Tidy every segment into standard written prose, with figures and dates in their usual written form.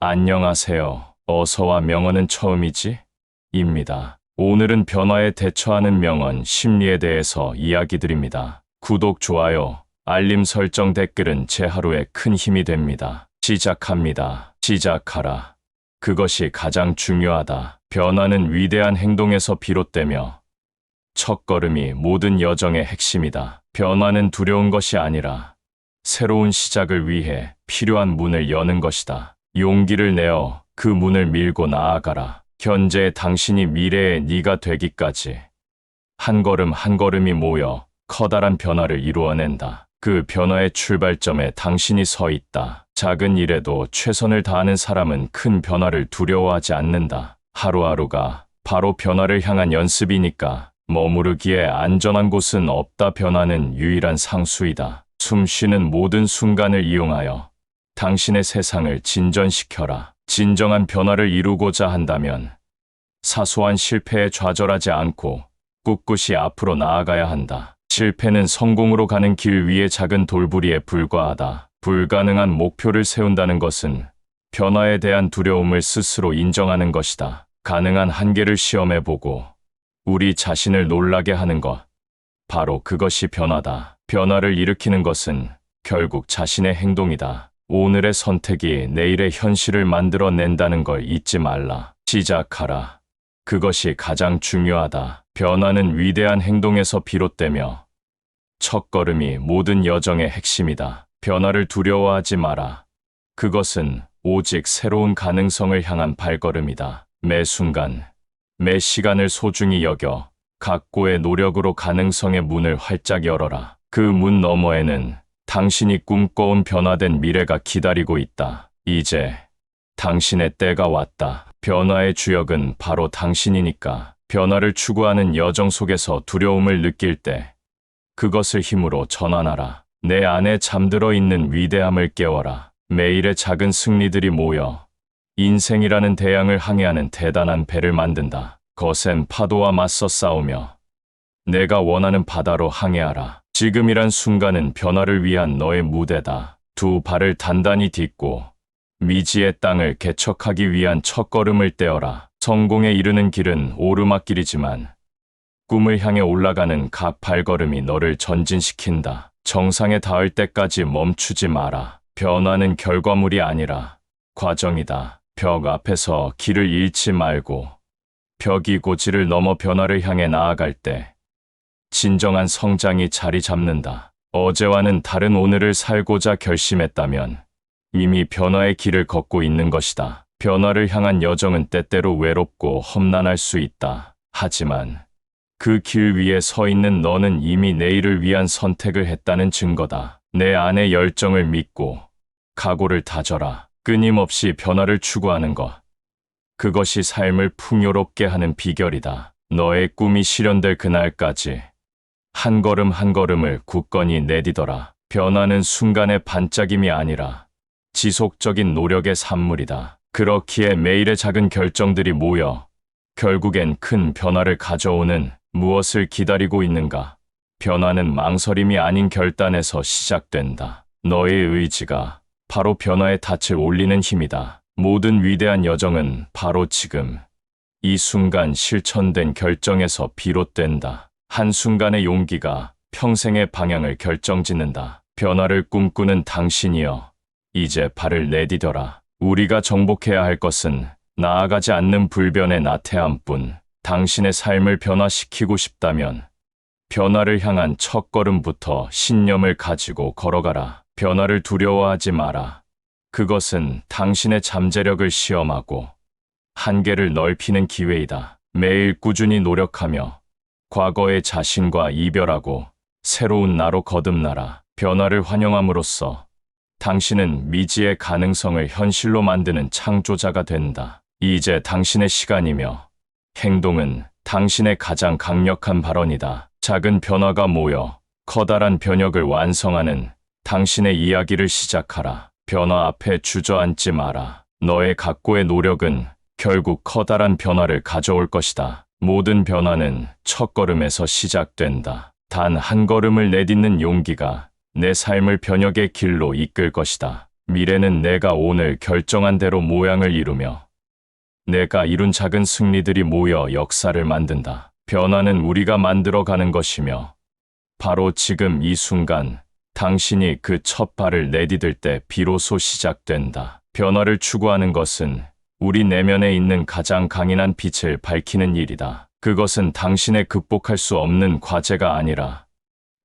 안녕하세요. 어서와 명언은 처음이지? 입니다. 오늘은 변화에 대처하는 명언 심리에 대해서 이야기 드립니다. 구독, 좋아요, 알림 설정, 댓글은 제 하루에 큰 힘이 됩니다. 시작합니다. 시작하라. 그것이 가장 중요하다. 변화는 위대한 행동에서 비롯되며 첫걸음이 모든 여정의 핵심이다. 변화는 두려운 것이 아니라 새로운 시작을 위해 필요한 문을 여는 것이다. 용기를 내어 그 문을 밀고 나아가라. 현재의 당신이 미래의 네가 되기까지 한 걸음 한 걸음이 모여 커다란 변화를 이루어낸다. 그 변화의 출발점에 당신이 서 있다. 작은 일에도 최선을 다하는 사람은 큰 변화를 두려워하지 않는다. 하루하루가 바로 변화를 향한 연습이니까 머무르기에 안전한 곳은 없다. 변화는 유일한 상수이다. 숨 쉬는 모든 순간을 이용하여 당신의 세상을 진전시켜라. 진정한 변화를 이루고자 한다면 사소한 실패에 좌절하지 않고 꿋꿋이 앞으로 나아가야 한다. 실패는 성공으로 가는 길 위의 작은 돌부리에 불과하다. 불가능한 목표를 세운다는 것은 변화에 대한 두려움을 스스로 인정하는 것이다. 가능한 한계를 시험해보고 우리 자신을 놀라게 하는 것, 바로 그것이 변화다. 변화를 일으키는 것은 결국 자신의 행동이다. 오늘의 선택이 내일의 현실을 만들어낸다는 걸 잊지 말라. 시작하라. 그것이 가장 중요하다. 변화는 위대한 행동에서 비롯되며 첫걸음이 모든 여정의 핵심이다. 변화를 두려워하지 마라. 그것은 오직 새로운 가능성을 향한 발걸음이다. 매 순간, 매 시간을 소중히 여겨 각고의 노력으로 가능성의 문을 활짝 열어라. 그 문 너머에는 당신이 꿈꿔온 변화된 미래가 기다리고 있다. 이제 당신의 때가 왔다. 변화의 주역은 바로 당신이니까. 변화를 추구하는 여정 속에서 두려움을 느낄 때 그것을 힘으로 전환하라. 내 안에 잠들어 있는 위대함을 깨워라. 매일의 작은 승리들이 모여 인생이라는 대양을 항해하는 대단한 배를 만든다. 거센 파도와 맞서 싸우며 내가 원하는 바다로 항해하라. 지금이란 순간은 변화를 위한 너의 무대다. 두 발을 단단히 딛고 미지의 땅을 개척하기 위한 첫걸음을 떼어라. 성공에 이르는 길은 오르막길이지만 꿈을 향해 올라가는 각 발걸음이 너를 전진시킨다. 정상에 닿을 때까지 멈추지 마라. 변화는 결과물이 아니라 과정이다. 벽 앞에서 길을 잃지 말고 벽이 고지를 넘어 변화를 향해 나아갈 때 진정한 성장이 자리 잡는다. 어제와는 다른 오늘을 살고자 결심했다면 이미 변화의 길을 걷고 있는 것이다. 변화를 향한 여정은 때때로 외롭고 험난할 수 있다. 하지만 그 길 위에 서 있는 너는 이미 내일을 위한 선택을 했다는 증거다. 내 안의 열정을 믿고 각오를 다져라. 끊임없이 변화를 추구하는 것. 그것이 삶을 풍요롭게 하는 비결이다. 너의 꿈이 실현될 그날까지 한 걸음 한 걸음을 굳건히 내디뎌라. 변화는 순간의 반짝임이 아니라 지속적인 노력의 산물이다. 그렇기에 매일의 작은 결정들이 모여 결국엔 큰 변화를 가져오는. 무엇을 기다리고 있는가? 변화는 망설임이 아닌 결단에서 시작된다. 너의 의지가 바로 변화의 닻을 올리는 힘이다. 모든 위대한 여정은 바로 지금, 이 순간 실천된 결정에서 비롯된다. 한순간의 용기가 평생의 방향을 결정짓는다. 변화를 꿈꾸는 당신이여, 이제 발을 내디뎌라. 우리가 정복해야 할 것은 나아가지 않는 불변의 나태함뿐. 당신의 삶을 변화시키고 싶다면 변화를 향한 첫걸음부터 신념을 가지고 걸어가라. 변화를 두려워하지 마라. 그것은 당신의 잠재력을 시험하고 한계를 넓히는 기회이다. 매일 꾸준히 노력하며 과거의 자신과 이별하고 새로운 나로 거듭나라. 변화를 환영함으로써 당신은 미지의 가능성을 현실로 만드는 창조자가 된다. 이제 당신의 시간이며 행동은 당신의 가장 강력한 발언이다. 작은 변화가 모여 커다란 변혁을 완성하는 당신의 이야기를 시작하라. 변화 앞에 주저앉지 마라. 너의 각고의 노력은 결국 커다란 변화를 가져올 것이다. 모든 변화는 첫걸음에서 시작된다. 단 한 걸음을 내딛는 용기가 내 삶을 변혁의 길로 이끌 것이다. 미래는 내가 오늘 결정한 대로 모양을 이루며 내가 이룬 작은 승리들이 모여 역사를 만든다. 변화는 우리가 만들어가는 것이며 바로 지금 이 순간 당신이 그 첫 발을 내디딜 때 비로소 시작된다. 변화를 추구하는 것은 우리 내면에 있는 가장 강인한 빛을 밝히는 일이다. 그것은 당신의 극복할 수 없는 과제가 아니라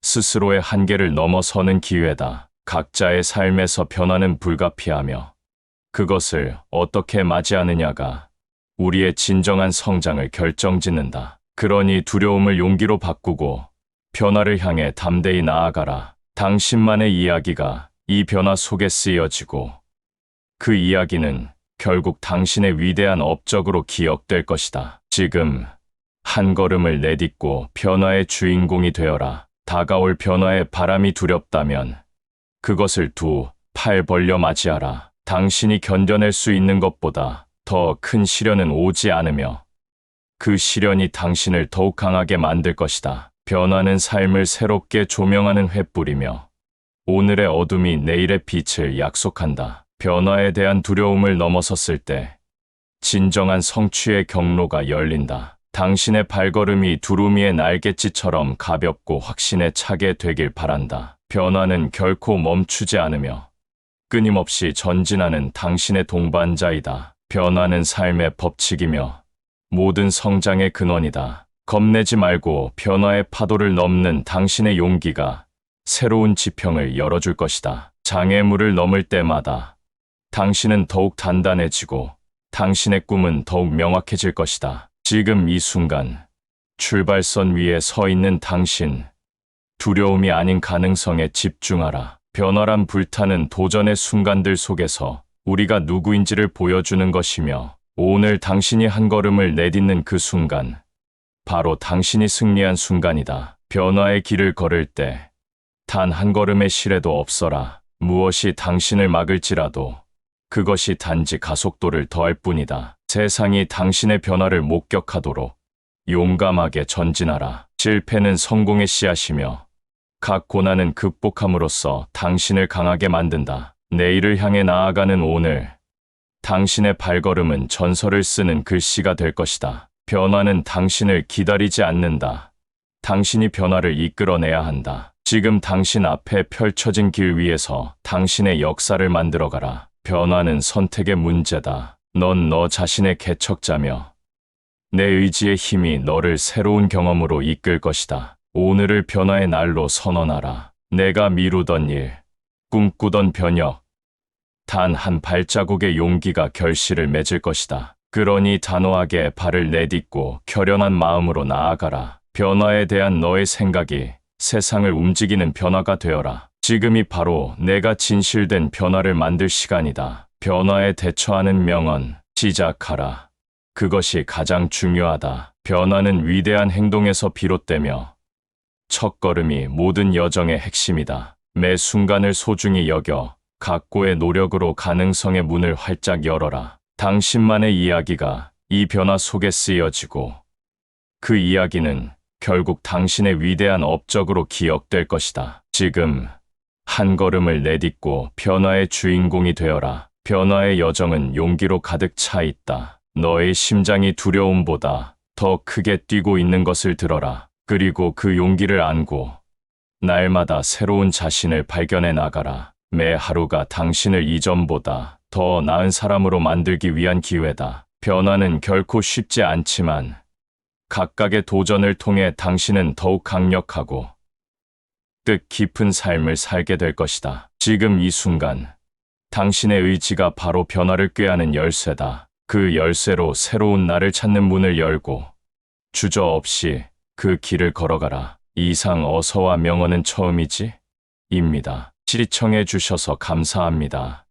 스스로의 한계를 넘어서는 기회다. 각자의 삶에서 변화는 불가피하며 그것을 어떻게 맞이하느냐가 우리의 진정한 성장을 결정짓는다. 그러니 두려움을 용기로 바꾸고 변화를 향해 담대히 나아가라. 당신만의 이야기가 이 변화 속에 쓰여지고 그 이야기는 결국 당신의 위대한 업적으로 기억될 것이다. 지금 한 걸음을 내딛고 변화의 주인공이 되어라. 다가올 변화의 바람이 두렵다면 그것을 두 팔 벌려 맞이하라. 당신이 견뎌낼 수 있는 것보다 더 큰 시련은 오지 않으며 그 시련이 당신을 더욱 강하게 만들 것이다. 변화는 삶을 새롭게 조명하는 횃불이며 오늘의 어둠이 내일의 빛을 약속한다. 변화에 대한 두려움을 넘어섰을 때 진정한 성취의 경로가 열린다. 당신의 발걸음이 두루미의 날갯짓처럼 가볍고 확신에 차게 되길 바란다. 변화는 결코 멈추지 않으며 끊임없이 전진하는 당신의 동반자이다. 변화는 삶의 법칙이며 모든 성장의 근원이다. 겁내지 말고 변화의 파도를 넘는 당신의 용기가 새로운 지평을 열어줄 것이다. 장애물을 넘을 때마다 당신은 더욱 단단해지고 당신의 꿈은 더욱 명확해질 것이다. 지금 이 순간 출발선 위에 서 있는 당신, 두려움이 아닌 가능성에 집중하라. 변화란 불타는 도전의 순간들 속에서 우리가 누구인지를 보여주는 것이며 오늘 당신이 한 걸음을 내딛는 그 순간, 바로 당신이 승리한 순간이다. 변화의 길을 걸을 때 단 한 걸음의 시례도 없어라. 무엇이 당신을 막을지라도 그것이 단지 가속도를 더할 뿐이다. 세상이 당신의 변화를 목격하도록 용감하게 전진하라. 실패는 성공의 씨앗이며 각 고난은 극복함으로써 당신을 강하게 만든다. 내일을 향해 나아가는 오늘, 당신의 발걸음은 전설을 쓰는 글씨가 될 것이다. 변화는 당신을 기다리지 않는다. 당신이 변화를 이끌어내야 한다. 지금 당신 앞에 펼쳐진 길 위에서 당신의 역사를 만들어가라. 변화는 선택의 문제다. 넌 너 자신의 개척자며 내 의지의 힘이 너를 새로운 경험으로 이끌 것이다. 오늘을 변화의 날로 선언하라. 내가 미루던 일, 꿈꾸던 변혁, 단 한 발자국의 용기가 결실을 맺을 것이다. 그러니 단호하게 발을 내딛고 결연한 마음으로 나아가라. 변화에 대한 너의 생각이 세상을 움직이는 변화가 되어라. 지금이 바로 내가 진실된 변화를 만들 시간이다. 변화에 대처하는 명언, 시작하라. 그것이 가장 중요하다. 변화는 위대한 행동에서 비롯되며 첫걸음이 모든 여정의 핵심이다. 매 순간을 소중히 여겨 각고의 노력으로 가능성의 문을 활짝 열어라. 당신만의 이야기가 이 변화 속에 쓰여지고 그 이야기는 결국 당신의 위대한 업적으로 기억될 것이다. 지금 한 걸음을 내딛고 변화의 주인공이 되어라. 변화의 여정은 용기로 가득 차 있다. 너의 심장이 두려움보다 더 크게 뛰고 있는 것을 들어라. 그리고 그 용기를 안고 날마다 새로운 자신을 발견해 나가라. 매 하루가 당신을 이전보다 더 나은 사람으로 만들기 위한 기회다. 변화는 결코 쉽지 않지만 각각의 도전을 통해 당신은 더욱 강력하고 뜻깊은 삶을 살게 될 것이다. 지금 이 순간 당신의 의지가 바로 변화를 꾀하는 열쇠다. 그 열쇠로 새로운 나를 찾는 문을 열고 주저없이 그 길을 걸어가라. 이상 어서와 명언은 처음이지? 입니다. 시청해 주셔서 감사합니다.